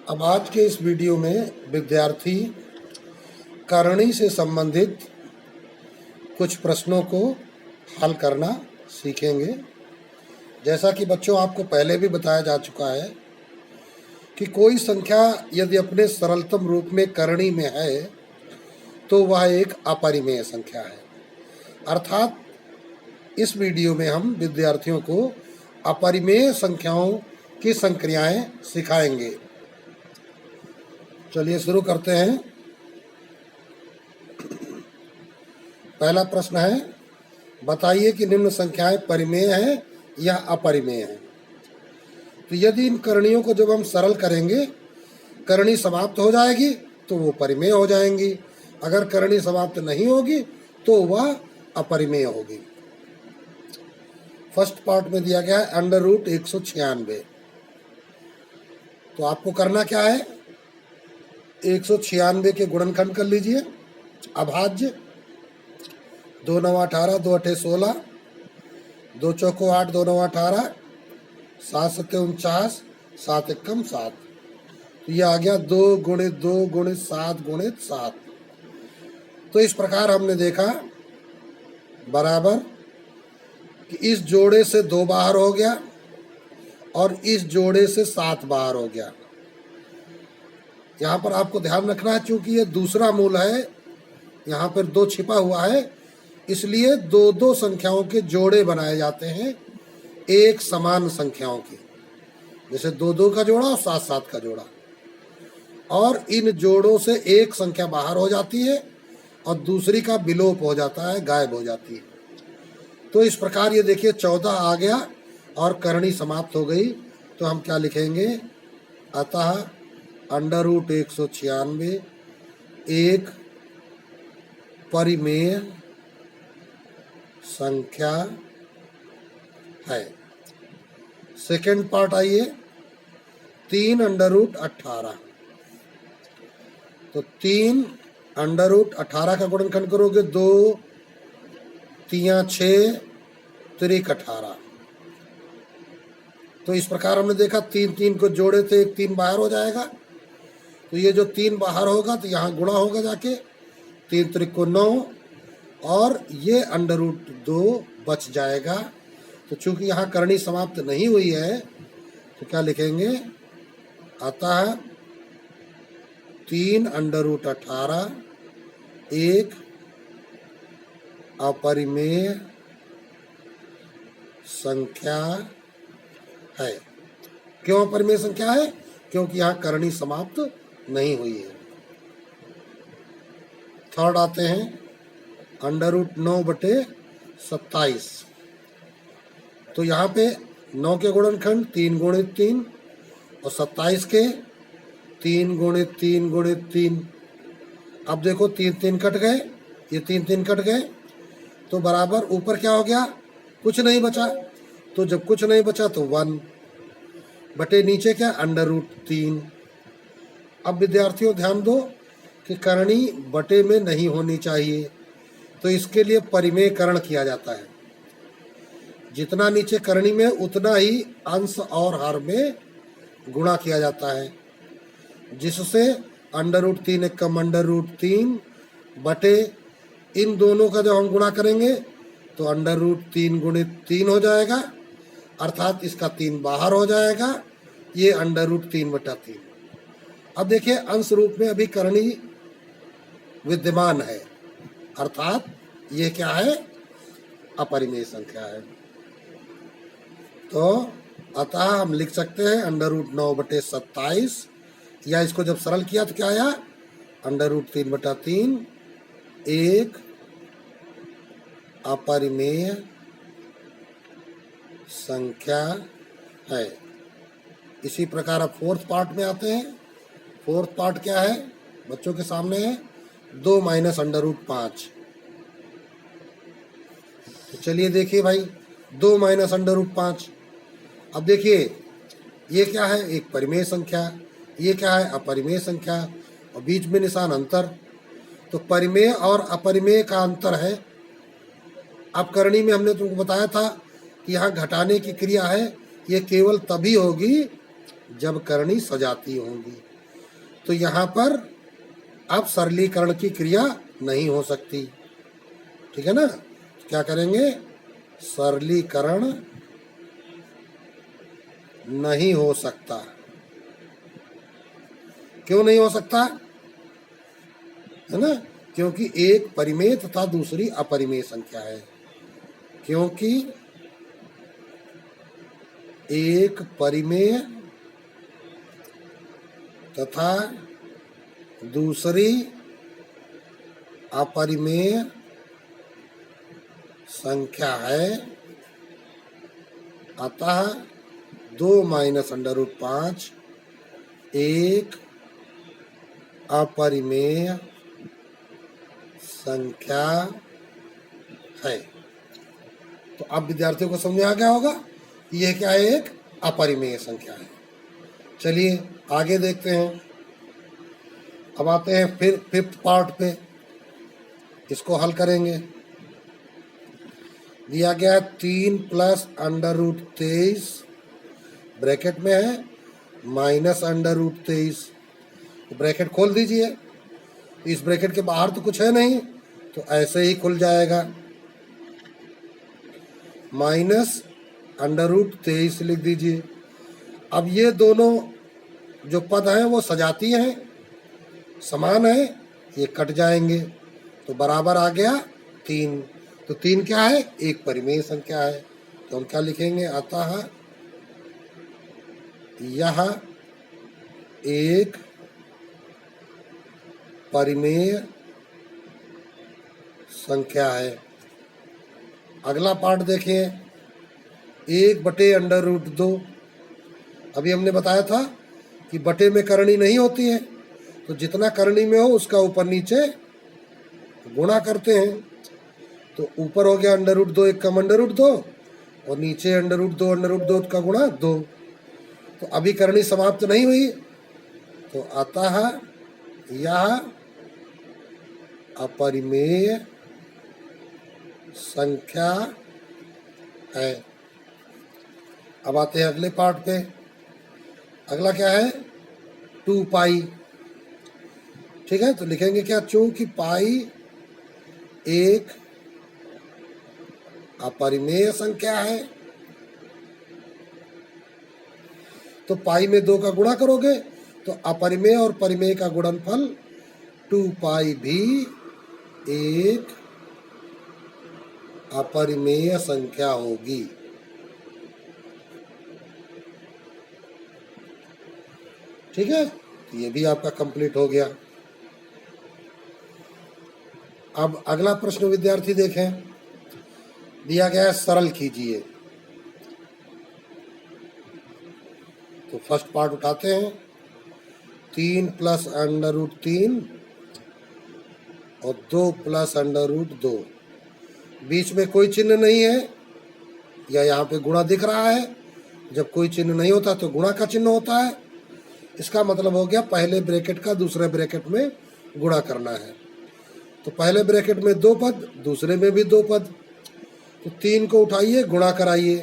अब आज के इस वीडियो में विद्यार्थी करणी से संबंधित कुछ प्रश्नों को हल करना सीखेंगे। जैसा कि बच्चों आपको पहले भी बताया जा चुका है कि कोई संख्या यदि अपने सरलतम रूप में करणी में है तो वह एक अपरिमेय संख्या है। अर्थात इस वीडियो में हम विद्यार्थियों को अपरिमेय संख्याओं की संक्रियाएं सिखाएंगे। चलिए शुरू करते हैं। पहला प्रश्न है, बताइए कि निम्न संख्याएं परिमेय हैं या अपरिमेय हैं। तो यदि इन करणियों को जब हम सरल करेंगे, करणी समाप्त हो जाएगी तो वो परिमेय हो जाएंगी। अगर करणी समाप्त नहीं होगी तो वह अपरिमेय होगी। फर्स्ट पार्ट में दिया गया है अंडर रूट 196। तो आपको करना क्या है, 196 के गुणनखंड कर लीजिए। अभाज्य 2 9 18, 2 8 16, 2 चौको 8, 2 9 18, 7 7 49, 7 1 7। तो ये आ गया 2 गुणित 2 गुणित 7 गुणित 7। तो इस प्रकार हमने देखा बराबर कि इस जोड़े से 2 बाहर हो गया और इस जोड़े से 7 बाहर हो गया। यहाँ पर आपको ध्यान रखना है, चूंकि ये दूसरा मूल है, यहाँ पर 2 छिपा हुआ है, इसलिए 2 संख्याओं के जोड़े बनाए जाते हैं एक समान संख्याओं के, जैसे 2 का जोड़ा और 7 का जोड़ा। और इन जोड़ों से एक संख्या बाहर हो जाती है और दूसरी का विलोप हो जाता है, गायब हो जाती है। तो इस प्रकार ये देखिए 14 आ गया और करणी समाप्त हो गई। तो हम क्या लिखेंगे, अतः अंडर रूट 196 एक परिमेय संख्या है। सेकेंड पार्ट आइए, 3 अंडर रूट 18। तो 3 अंडर रूट 18 का गुणनखंड करोगे, 2 3 6 3 18। तो इस प्रकार हमने देखा 3 3 को जोड़े थे, एक 3 बाहर हो जाएगा। तो ये जो 3 बाहर होगा तो यहाँ गुणा होगा जाके, 3 3 को 9 और ये अंडर रूट 2 बच जाएगा। तो चूंकि यहाँ करणी समाप्त नहीं हुई है तो क्या लिखेंगे, अतः 3 अंडर रूट 18 एक अपरिमेय संख्या है। क्यों अपरिमेय संख्या है? क्योंकि यहाँ करणी समाप्त नहीं हुई है। थर्ड आते हैं अंडर रूट 9/27। तो यहाँ पे 9 के गुणनखंड 3 गुणित 3 और 27 के 3 गुणित 3 गुणित 3। अब देखो 3 3 कट गए, ये 3 3 कट गए, तो बराबर ऊपर क्या हो गया, कुछ नहीं बचा। तो जब कुछ नहीं बचा तो 1 बटे नीचे क्या, अंडर रूट 3। अब विद्यार्थियों ध्यान दो कि करणी बटे में नहीं होनी चाहिए, तो इसके लिए परिमेयकरण किया जाता है। जितना नीचे करणी में उतना ही अंश और हर में गुणा किया जाता है, जिससे अंडर रूट 3 एक कम अंडर रूट 3 बटे इन दोनों का जब हम गुणा करेंगे तो अंडर रूट 3 गुणित 3 हो जाएगा, अर्थात इसका 3 बाहर हो जाएगा, ये अंडर रूट 3/3। अब देखिए अंश रूप में अभी करणी विद्यमान है, अर्थात ये क्या है, अपरिमेय संख्या है। तो अतः हम लिख सकते हैं अंडर रूट 9/27, या इसको जब सरल किया तो क्या आया, अंडर रूट 3/3 एक अपरिमेय संख्या है। इसी प्रकार अब फोर्थ पार्ट में आते हैं। फोर्थ पार्ट क्या है, बच्चों के सामने है, 2 माइनस अंडर रूट 5। तो चलिए देखिए भाई, 2 माइनस अंडर रूट 5। अब देखिए ये क्या है, एक परिमेय संख्या, ये क्या है, अपरिमेय संख्या, और बीच में निशान अंतर। तो परिमेय और अपरिमेय का अंतर है। अब करणी में हमने तुमको बताया था कि यहाँ घटाने की क्रिया है, ये केवल तभी होगी जब करणी सजाती होंगी। तो यहाँ पर अब सरलीकरण की क्रिया नहीं हो सकती। ठीक है ना, क्या करेंगे, सरलीकरण नहीं हो सकता। क्यों नहीं हो सकता, है ना, क्योंकि एक परिमेय तथा दूसरी अपरिमेय संख्या है। क्योंकि एक परिमेय तथा दूसरी अपरिमेय संख्या है, अतः 2 माइनस √5 एक अपरिमेय संख्या है। तो अब विद्यार्थियों को समझ में आ गया होगा कि यह क्या है, एक अपरिमेय संख्या है। चलिए आगे देखते हैं। अब आते हैं फिर 5th पार्ट पे, इसको हल करेंगे। दिया गया 3 प्लस √23 ब्रैकेट में है माइनस √23, तो ब्रैकेट खोल दीजिए। इस ब्रैकेट के बाहर तो कुछ है नहीं, तो ऐसे ही खुल जाएगा। माइनस √23 लिख दीजिए। अब ये दोनों जो पद हैं वो सजाती हैं, समान है, ये कट जाएंगे, तो बराबर आ गया 3। तो 3 क्या है, एक परिमेय संख्या है। तो हम क्या लिखेंगे, अतः यह एक परिमेय संख्या है। अगला पार्ट देखिए, 1/√2। अभी हमने बताया था कि बटे में करणी नहीं होती है, तो जितना करणी में हो उसका ऊपर नीचे गुणा करते हैं। तो ऊपर हो गया √2 एक कम √2 और नीचे √2 का गुणा 2। तो अभी करणी समाप्त नहीं हुई, तो अतः यह अपरिमेय संख्या है। अब आते हैं अगले पार्ट पे। अगला क्या है, 2 पाई। ठीक है, तो लिखेंगे क्या, चूंकि पाई एक अपरिमेय संख्या है, तो पाई में 2 का गुणा करोगे तो अपरिमेय और परिमेय का गुणनफल 2 पाई भी एक अपरिमेय संख्या होगी। ठीक है, तो ये भी आपका कंप्लीट हो गया। अब अगला प्रश्न विद्यार्थी देखें, दिया गया है सरल कीजिए। तो फर्स्ट पार्ट उठाते हैं, 3 प्लस √3 और 2 प्लस √2। बीच में कोई चिन्ह नहीं है, या यहाँ पे गुणा दिख रहा है। जब कोई चिन्ह नहीं होता तो गुणा का चिन्ह होता है। इसका मतलब हो गया पहले ब्रैकेट का दूसरे ब्रैकेट में गुणा करना है। तो पहले ब्रैकेट में 2 पद, दूसरे में भी 2 पद, तो 3 को उठाइए, गुणा कराइए।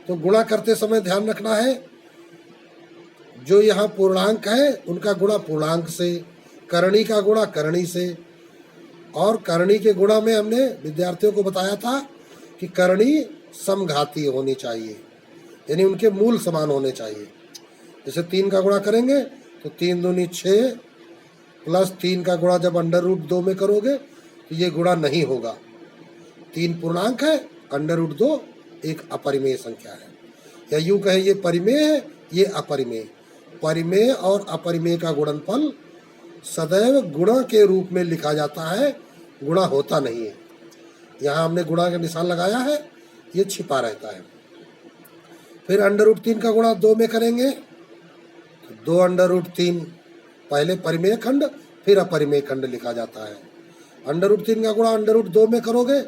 तो गुणा करते समय ध्यान रखना है, जो यहाँ पूर्णांक है उनका गुणा पूर्णांक से, करणी का गुणा करणी से। और करणी के गुणा में हमने विद्यार्थियों को बताया था कि करणी समघातीय होनी चाहिए, यानी उनके मूल समान होने चाहिए। जैसे 3 का गुणा करेंगे तो 3 दूनी 6 प्लस 3 का गुणा जब √2 में करोगे तो ये गुणा नहीं होगा। 3 पूर्णांक है, √2 एक अपरिमेय संख्या है, या यूं कहे ये परिमेय है, ये अपरिमेय। परिमेय और अपरिमेय का गुणनफल सदैव गुणा के रूप में लिखा जाता है, गुणा होता नहीं है। यहाँ हमने गुणा का निशान लगाया है, ये छिपा रहता है। फिर √3 का गुणा 2 में करेंगे, 2 √3 पहले परिमेय खंड फिर अपरिमेय खंड लिखा जाता है। √3 का गुणा √2 में करोगे,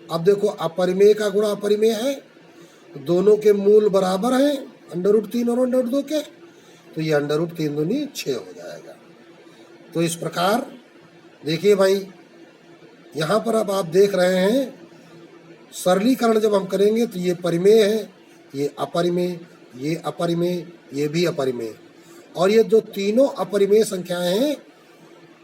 अब देखो अपरिमेय का गुणा अपरिमेय है, दोनों के मूल बराबर हैं √3 और √2 के, तो ये √3 दूनी 6 हो जाएगा। तो इस प्रकार देखिए भाई, यहाँ पर अब आप देख रहे हैं सरलीकरण जब हम करेंगे तो ये परिमेय है, ये अपरिमेय, ये अपरिमेय, ये भी अपरिमेय। और ये जो तीनों अपरिमेय संख्याएं हैं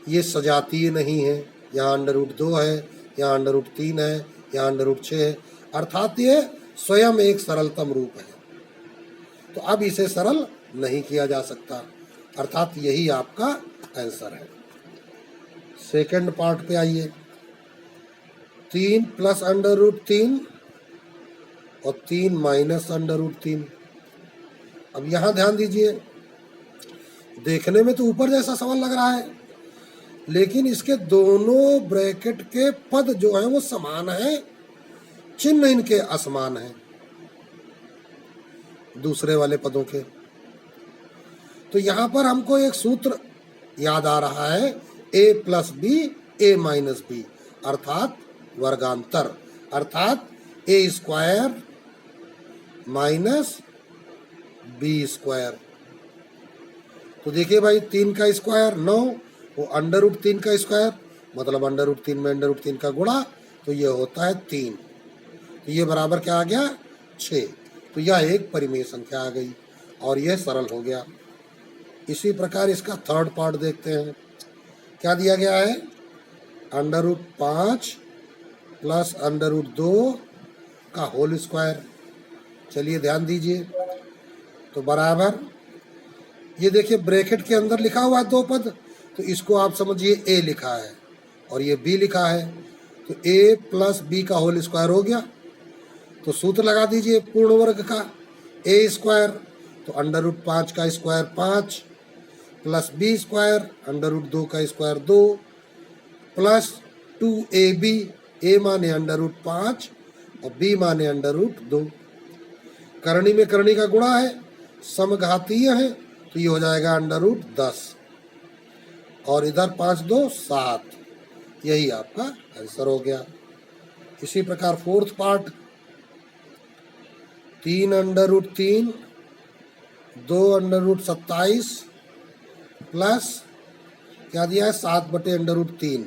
ये सजातीय नहीं है। यहाँ √2 है, यहाँ √3 है, यहाँ √6 है, अर्थात ये स्वयं एक सरलतम रूप है। तो अब इसे सरल नहीं किया जा सकता, अर्थात यही आपका आंसर है। सेकंड पार्ट पे आइए। 3 + √3 और 3 - √3। अब यहाँ ध्यान दीजिए, देखने में तो ऊपर जैसा सवाल लग रहा है, लेकिन इसके दोनों ब्रैकेट के पद जो है वो समान है, चिन्ह इनके असमान है दूसरे वाले पदों के। तो यहाँ पर हमको एक सूत्र याद आ रहा है, a + b a - b, अर्थात वर्गांतर, अर्थात a² - b²। तो देखिए भाई, 3 का स्क्वायर 9, वो √3 का स्क्वायर मतलब √3 में √3 का गुणा, तो ये होता है 3। तो ये बराबर क्या आ गया? 6। तो यह एक परिमेय संख्या आ गई और यह सरल हो गया। इसी प्रकार इसका थर्ड पार्ट देखते हैं। क्या दिया गया है? √5 + √2 का होल स्क्वायर। चलिए ध्यान दीजिए, तो बराबर, ये देखिए ब्रैकेट के अंदर लिखा हुआ है 2 पद, तो इसको आप समझिए a लिखा है और ये b लिखा है, तो a + b का होल स्क्वायर हो गया। तो सूत्र लगा दीजिए पूर्ण वर्ग का, a², तो √5 का स्क्वायर 5 + b² √2 का स्क्वायर 2 + 2ab, a माने √5 और b माने √2। करणी में करणी का गुणा है, समघातीय है, तो ये हो जाएगा √10 और इधर 5 2 7। यही आपका आंसर हो गया। इसी प्रकार फोर्थ पार्ट, 3 √3 2 √27 प्लस क्या दिया है? 7/√3।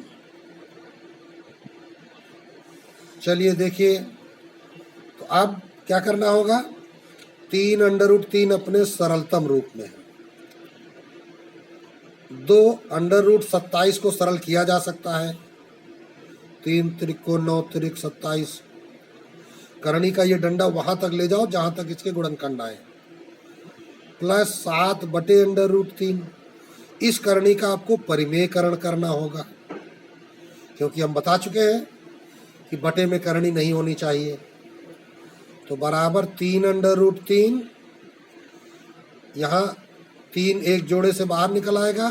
चलिए देखिए, तो अब क्या करना होगा? 3 √3 अपने सरलतम रूप में है, 2 √27 को सरल किया जा सकता है, 3 त्रिको 9 त्रिक 27। करणी का ये डंडा वहां तक ले जाओ जहां तक इसके गुणनखंड आए, प्लस 7/√3। इस करणी का आपको परिमेयकरण करना होगा, क्योंकि हम बता चुके हैं कि बटे में करणी नहीं होनी चाहिए। तो बराबर 3 √3, यहाँ 3 एक जोड़े से बाहर निकल आएगा,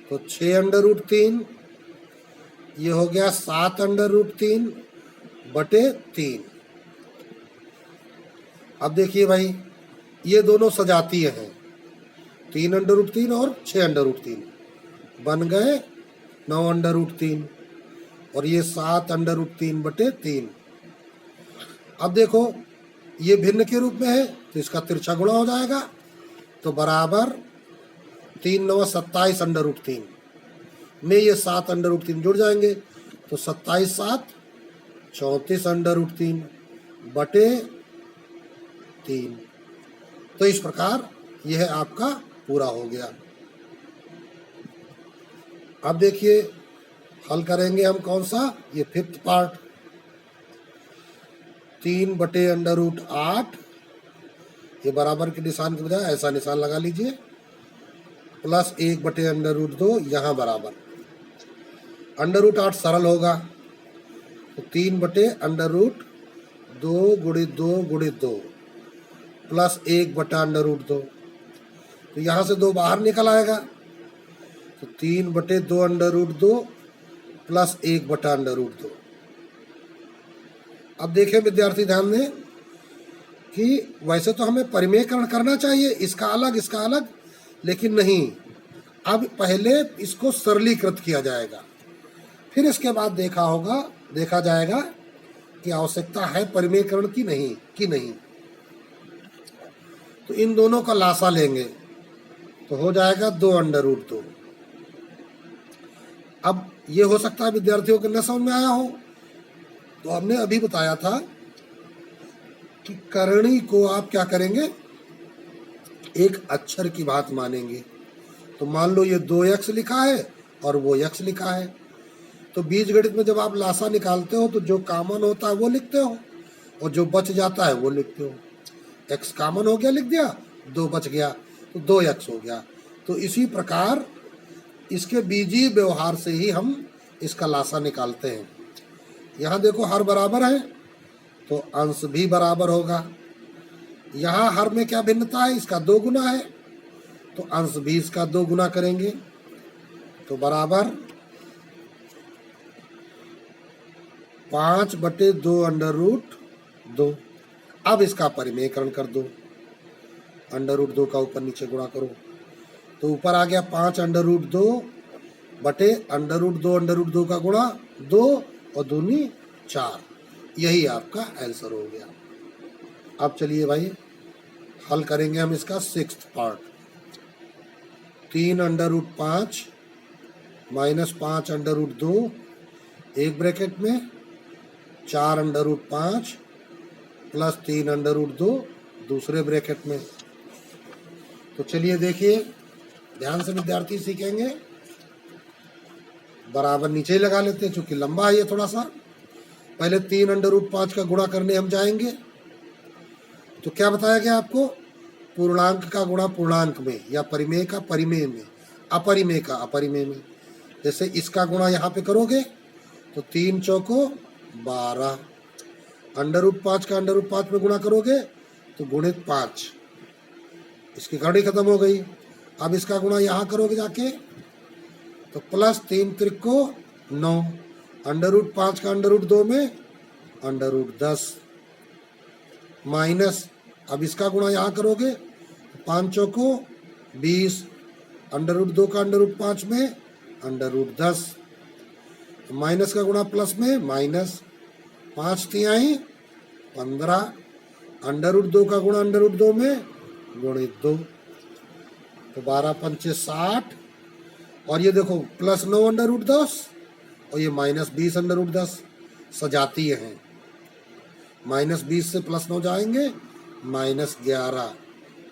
तो 6 √3, ये हो गया 7 √3/3। अब देखिए भाई, ये दोनों सजातीय हैं, 3 √3 और 6 √3 बन गए 9 √3 और ये 7 √3/3। अब देखो, ये भिन्न के रूप में है, तो इसका तिरछा गुणा हो जाएगा, तो बराबर 3 9 27 √3 में ये 7 √3 जुड़ जाएंगे, तो 27 7 34 √3/3। तो इस प्रकार यह आपका पूरा हो गया। अब देखिए हल करेंगे हम कौन सा? ये फिफ्थ पार्ट, 3/√8, ये बराबर के निशान के बजाय ऐसा निशान लगा लीजिए, प्लस 1/√2 यहाँ बराबर। √8 सरल होगा, तो 3/√2 × 2 × 2 प्लस 1/√2, तो यहाँ से 2 बाहर निकल आएगा, तो 3/2 प्लस 1/√2। अब देखें विद्यार्थी, ध्यान दें कि वैसे तो हमें परिमेयकरण करना चाहिए, इसका अलग इसका अलग, लेकिन नहीं, अब पहले इसको सरलीकृत किया जाएगा, फिर इसके बाद देखा जाएगा कि आवश्यकता है परिमेयकरण की नहीं। तो इन दोनों का लासा लेंगे तो हो जाएगा 2 √2। अब ये हो सकता है विद्यार्थियों के न समझ में आया हो, तो हमने अभी बताया था कि करणी को आप क्या करेंगे? एक अक्षर की बात मानेंगे, तो मान लो ये 2x लिखा है और वो x लिखा है, तो बीजगणित में जब आप लासा निकालते हो तो जो कॉमन होता है वो लिखते हो और जो बच जाता है वो लिखते हो। x कॉमन हो गया, लिख दिया, 2 बच गया तो 2x हो गया। तो इसी प्रकार इसके बीजीय व्यवहार से ही हम इसका लासा निकालते हैं। यहाँ देखो हर बराबर है तो अंश भी बराबर होगा। यहाँ हर में क्या भिन्नता है, इसका 2 गुना है तो अंश भी इसका 2 गुना करेंगे तो बराबर 5/2 अंडर रूट 2। अब इसका परिमेयकरण कर दो, अंडर रूट 2 का ऊपर नीचे गुणा करो तो ऊपर आ गया 5 अंडर रूट 2 बटे अंडर रूट 2 अंडर रूट 2 का गुणा 2 और दूनी 4। यही आपका आंसर हो गया। अब चलिए भाई हल करेंगे हम इसका 6th part. 3 under root 5 minus 5 under root 2 एक ब्रैकेट में, 4 under root 5 plus 3 under root 2 दूसरे ब्रैकेट में। तो चलिए देखिए ध्यान से विद्यार्थी सीखेंगे। बराबर नीचे ही लगा लेते हैं चूंकि लंबा है ये थोड़ा सा। पहले 3 अंडर रूट 5 का गुणा करने हम जाएंगे तो क्या बताया गया आपको, पूर्णांक का गुणा पूर्णांक में या परिमेय का परिमेय में, अपरिमेय का अपरिमेय में। जैसे इसका गुणा यहाँ पे करोगे तो 3 चौको 12, अंडर रूट 5 का अंडर रूट 5 में गुणा करोगे तो गुणित 5, इसकी गणना खत्म हो गई। अब इसका गुणा यहाँ करोगे जाके तो प्लस 3 त्रिको 9, अंडर रूट 5 का अंडर रूट 2 में अंडर रूट 10 माइनस, अब इसका गुणा यहाँ करोगे 5 चौको 20, अंडर रूट 2 का अंडर रूट 5 में अंडर रूट 10 माइनस का गुणा प्लस में माइनस, 5 तिहाई 15, अंडर रूट 2 का गुणा अंडर रूट 2 में गुणित 2 तो 12 पंचे 60 और ये देखो प्लस 9 अंडर रूट 10 और ये माइनस 20 अंडर रूट 10 सजातीय हैं। माइनस 20 से प्लस 9 जाएंगे माइनस 11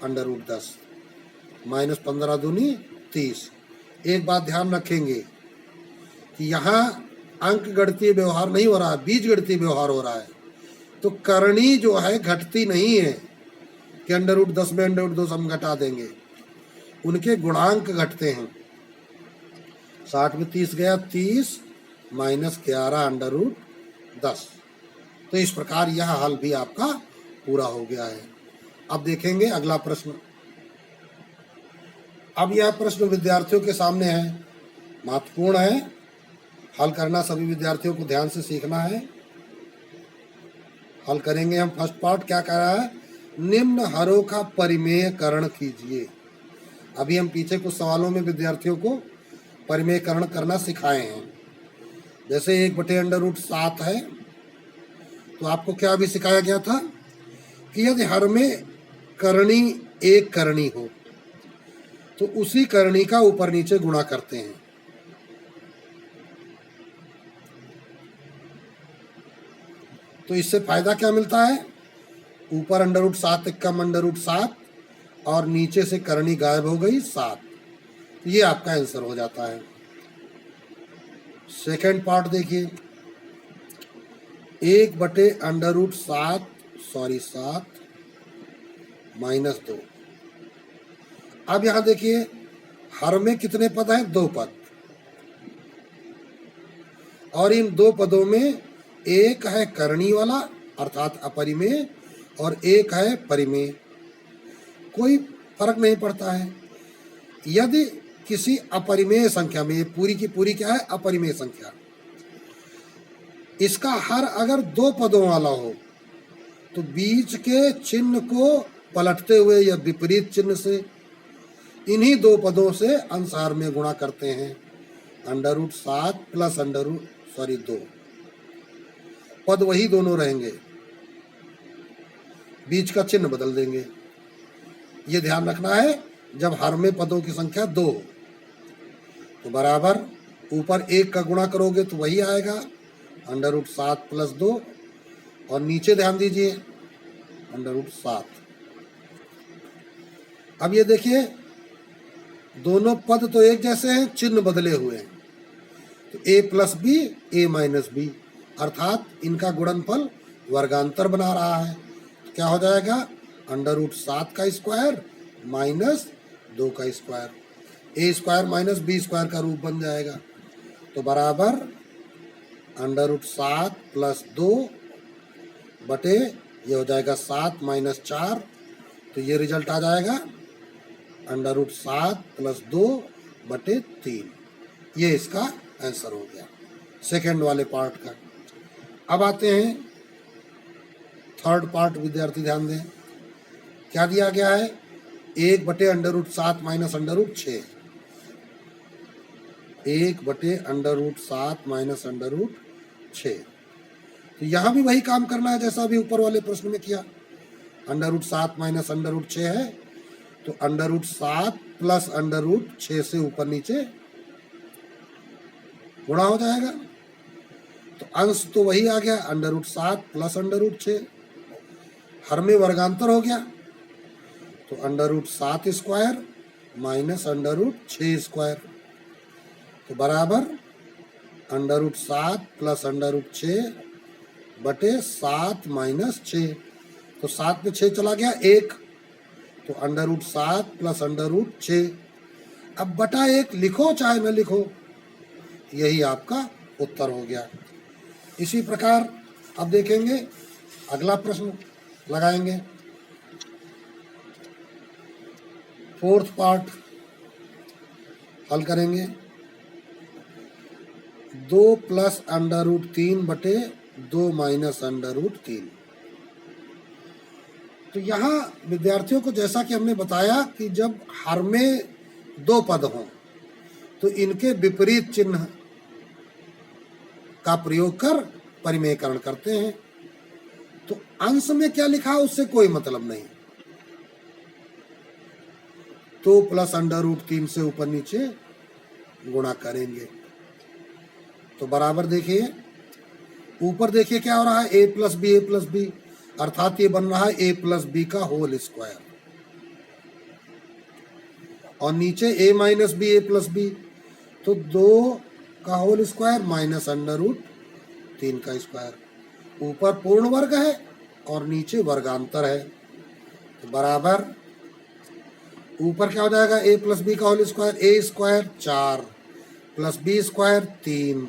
अंडर रूट 10 माइनस 15 दूनी 30। एक बात ध्यान रखेंगे कि यहाँ अंक गणितीय व्यवहार नहीं हो रहा है, बीज गणितीय व्यवहार हो रहा है। तो करणी जो है घटती नहीं है कि अंडर रूट 10 में अंडर रूट 2 हम घटा देंगे, उनके गुणांक घटते हैं। 60 में 30 गया 30 माइनस 11 अंडर रूट 10। तो इस प्रकार यह हल भी आपका पूरा हो गया है। अब देखेंगे अगला प्रश्न। अब यह प्रश्न विद्यार्थियों के सामने है, महत्वपूर्ण है, हल करना सभी विद्यार्थियों को ध्यान से सीखना है। हल करेंगे हम। फर्स्ट पार्ट क्या कह रहा है, निम्न हरों का परिमेयकरण कीजिए। अभी हम पीछे कुछ सवालों में विद्यार्थियों को परिमेयकरण करना सिखाए हैं। जैसे 1/√7 है तो आपको क्या अभी सिखाया गया था कि यदि हर में करणी एक करणी हो तो उसी करणी का ऊपर नीचे गुणा करते हैं। तो इससे फायदा क्या मिलता है, ऊपर √7 एक कम √7 और नीचे से करणी गायब हो गई 7। ये आपका आंसर हो जाता है। सेकंड पार्ट देखिए, 1/√7 माइनस 2। अब यहां देखिए हर में कितने पद हैं, 2 पद, और इन 2 पदों में एक है करणी वाला अर्थात अपरिमेय और एक है परिमेय। कोई फर्क नहीं पड़ता है। यदि किसी अपरिमेय संख्या में, ये पूरी की पूरी क्या है, अपरिमेय संख्या, इसका हर अगर 2 पदों वाला हो तो बीच के चिन्ह को पलटते हुए या विपरीत चिन्ह से इन्हीं 2 पदों से अंशार में गुणा करते हैं। √7 प्लस 2 पद वही दोनों रहेंगे, बीच का चिन्ह बदल देंगे। ये ध्यान रखना है। जब हर में पदों की संख्या 2 तो बराबर ऊपर 1 का गुणा करोगे तो वही आएगा √7 प्लस 2 और नीचे ध्यान दीजिए √7। अब ये देखिए दोनों पद तो एक जैसे हैं, चिन्ह बदले हुए हैं। तो a plus b, a minus b, अर्थात इनका गुणनफल वर्गांतर बना रहा है। तो क्या हो जाएगा, √7 का स्क्वायर माइनस 2 का square, a square minus b square का रूप बन जाएगा। तो बराबर √7 प्लस 2 बटे ये हो जाएगा 7 माइनस 4, तो ये रिजल्ट आ जाएगा √7 प्लस 2 बटे 3। ये इसका आंसर हो गया सेकेंड वाले पार्ट का। अब आते हैं थर्ड पार्ट। विद्यार्थी ध्यान दें, क्या दिया गया है, 1 बटे √7 माइनस √6, 1 बटे √7 माइनस √6। तो यहाँ भी वही काम करना है जैसा अभी ऊपर वाले प्रश्न में किया। √7 माइनस √6 है, तो √7 प्लस √6 से ऊपर नीचे गुणा हो जाएगा। तो अंश तो वही आ गया, √7 प्लस √6, हर में वर्गांतर हो गया, तो √7 स्क्वायर माइनस √6 स्क्वायर, तो बराबर √7 प्लस √6 बटे 7 माइनस 6। तो 7 में 6 चला गया 1, तो √7 प्लस √6। अब बटा 1 लिखो चाहे न लिखो, यही आपका उत्तर हो गया। इसी प्रकार अब देखेंगे अगला प्रश्न लगाएंगे, फोर्थ पार्ट हल करेंगे। 2 प्लस √3 बटे 2 माइनस √3। तो यहाँ विद्यार्थियों को जैसा कि हमने बताया कि जब हर में 2 पद हों तो इनके विपरीत चिन्ह का प्रयोग कर परिमेयकरण करते हैं। तो अंश में क्या लिखा उससे कोई मतलब नहीं, तो प्लस √3 से ऊपर नीचे गुणा करेंगे। तो बराबर देखिए, ऊपर देखिए क्या हो रहा है, a प्लस बी, अर्थात ये बन रहा है a प्लस बी का होल स्क्वायर, और नीचे a minus b, a plus b, तो 2 का होल स्क्वायर माइनस √3 का स्क्वायर। ऊपर पूर्ण वर्ग है और नीचे वर्गांतर है, तो बराबर ऊपर क्या हो जाएगा, a प्लस बी का whole square, a square 4 plus b square 3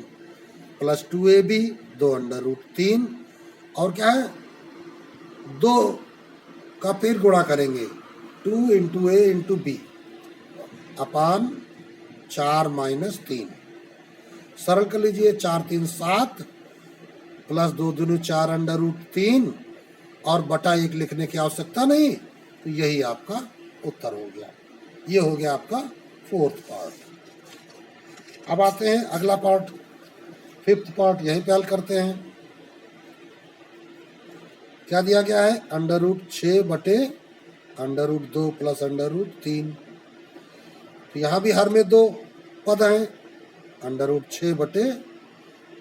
plus 2ab 2√3, और क्या है 2 का फिर गुणा करेंगे 2 into a into b upon 4 minus 3। सरल कर लीजिए, 4 3 7 प्लस 2 दूनी 4 √3, और बटा 1 लिखने की आवश्यकता नहीं, तो यही आपका उत्तर हो गया। ये हो गया आपका फोर्थ पार्ट। अब आते हैं अगला पार्ट, फिफ्थ पार्ट, यहीं पे हल करते हैं। क्या दिया गया है, √6 बटे √2 प्लस √3। तो यहाँ भी हर में 2 पद हैं, √6 बटे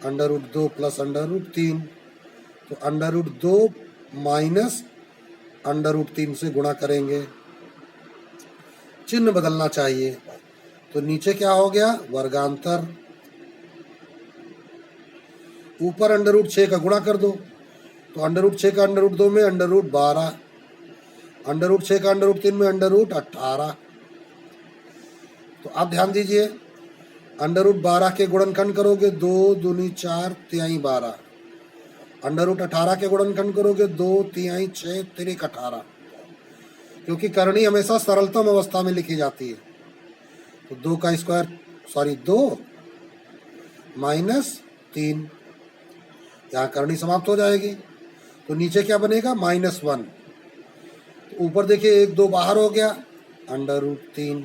√2 प्लस √3, तो √2 माइनस √3 से गुणा करेंगे, चिन्ह बदलना चाहिए। तो नीचे क्या हो गया, वर्गांतर, ऊपर √6 का गुणा कर दो, तो √6 का √2 में √12, √6 का √3 में √18। तो आप ध्यान दीजिए, √12 के गुणनखंड करोगे 2 दूनी 4 तिहाई 12, √18 के गुणनखंड करोगे 2 तिहाई 6 तिरिक 18, क्योंकि करणी हमेशा सरलतम अवस्था में लिखी जाती है। तो 2 का स्क्वायर 2 माइनस 3, यहाँ करणी समाप्त हो जाएगी, तो नीचे क्या बनेगा, -1। तो ऊपर देखिए 1 2 बाहर हो गया, √3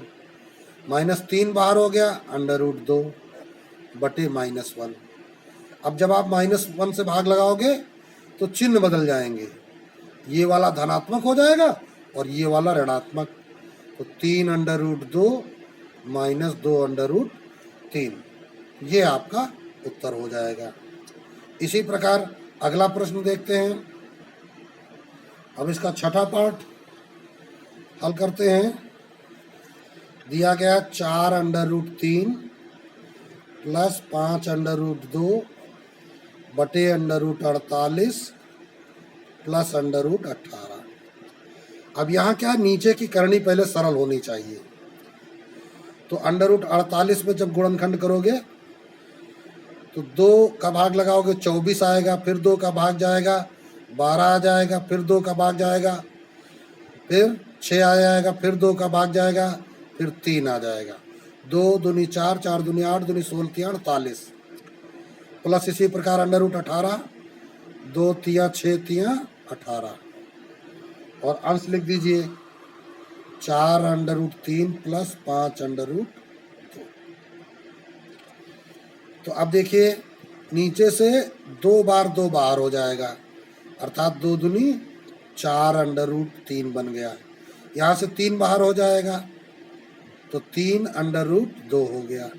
-3 बाहर हो गया, √2 बटे -1। अब जब आप -1 से भाग लगाओगे तो चिन्ह बदल जाएंगे, ये वाला धनात्मक हो जाएगा और ये वाला ऋणात्मक, तो 3 √2 माइनस 2 √3, ये आपका उत्तर हो जाएगा। इसी प्रकार अगला प्रश्न देखते हैं। अब इसका छठा पार्ट हल करते हैं। दिया गया 4√3 प्लस 5√2 बटे √48 प्लस √18। अब यहाँ क्या, नीचे की करनी पहले सरल होनी चाहिए। तो √48 में जब गुणनखंड करोगे तो 2 का भाग लगाओगे 24 आएगा, फिर 2 का भाग जाएगा 12 आ जाएगा, फिर 2 का भाग जाएगा, फिर 6 आ जाएगा, फिर 2 का भाग जाएगा, फिर 3 आ जाएगा। 2 दूनी 4, 4 दूनी 8, दूनी 16 48 प्लस इसी प्रकार √18, 2 तिया 6 तिया 18 और अंश लिख दीजिए 4√3 प्लस 5√2। तो अब देखिए नीचे से 2 बार 2 बाहर हो जाएगा, अर्थात 2 दूनी 4√3 बन गया। यहाँ से 3 बाहर हो जाएगा तो 3√2 हो गया।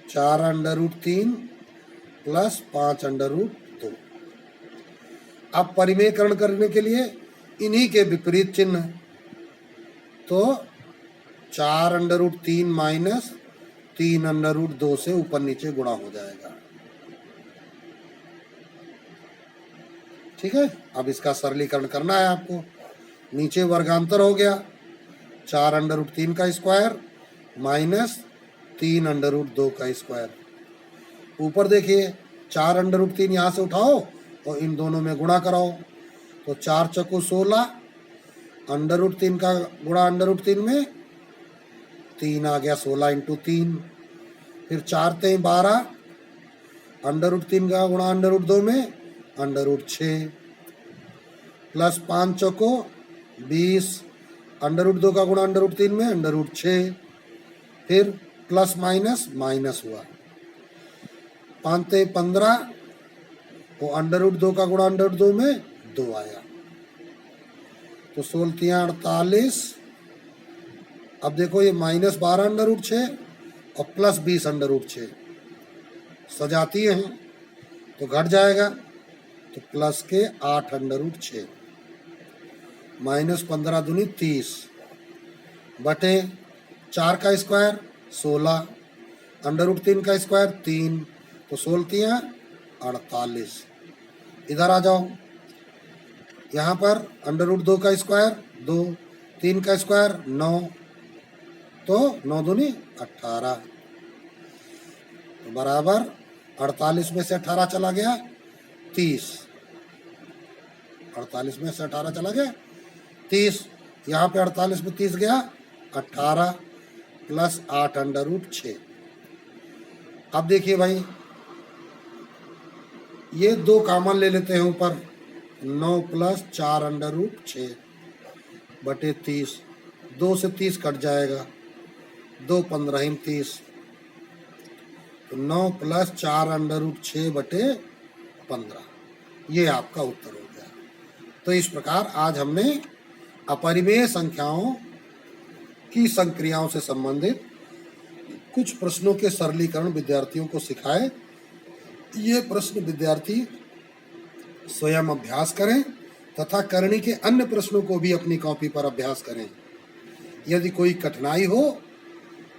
4√3 प्लस 5√2। अब परिमेयकरण करने के लिए इन्हीं के विपरीत चिन्ह, तो 4√3 माइनस 3√2 से ऊपर नीचे गुणा हो जाएगा। ठीक है, अब इसका सरलीकरण करना है आपको। नीचे वर्गांतर हो गया 4√3 का स्क्वायर माइनस 3√2 का स्क्वायर। ऊपर देखिए 4√3 यहाँ से उठाओ और इन दोनों में गुणा कराओ, तो 4 चौको 16, √3 का गुणा √3 में 3 आ गया, 16 × 3, फिर 4 तें 12, √3 का गुणा √2 में √6 प्लस 5 चौको 20, √2 का गुणा √3 में √6, फिर प्लस माइनस माइनस हुआ, 5 तें 15 और √2 का गुणा √2 में 2 आया, तो 16 तिया 48। अब देखो ये माइनस 12 √6 और प्लस 20 √6 सजाती हैं तो घट जाएगा, तो प्लस के 8 √6 माइनस 15 दूनी 30 बटे 4 का स्क्वायर 16, √3 का स्क्वायर 3, तो 16 तिया 48। इधर आ जाओ, यहाँ पर √2 का स्क्वायर 2, 3 का स्क्वायर 9, तो 9 दूनी 18, तो बराबर 48 में से 18 चला गया 30, 48 में से 18 चला गया 30, यहाँ पे 48 में 30 गया 18 प्लस 8 √6। अब देखिए भाई ये 2 कॉमन ले लेते हैं ऊपर, 9 प्लस 4 √6 बटे 30, 2 से 30 कट जाएगा, 2 15 30, तो 9 प्लस 4 √6 बटे 15, ये आपका उत्तर हो गया। तो इस प्रकार आज हमने अपरिमेय संख्याओं की संक्रियाओं से संबंधित कुछ प्रश्नों के सरलीकरण विद्यार्थियों को सिखाए। ये प्रश्न विद्यार्थी स्वयं अभ्यास करें तथा करनी के अन्य प्रश्नों को भी अपनी कॉपी पर अभ्यास करें। यदि कोई कठिनाई हो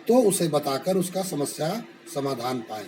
तो उसे बताकर उसका समस्या समाधान पाएं।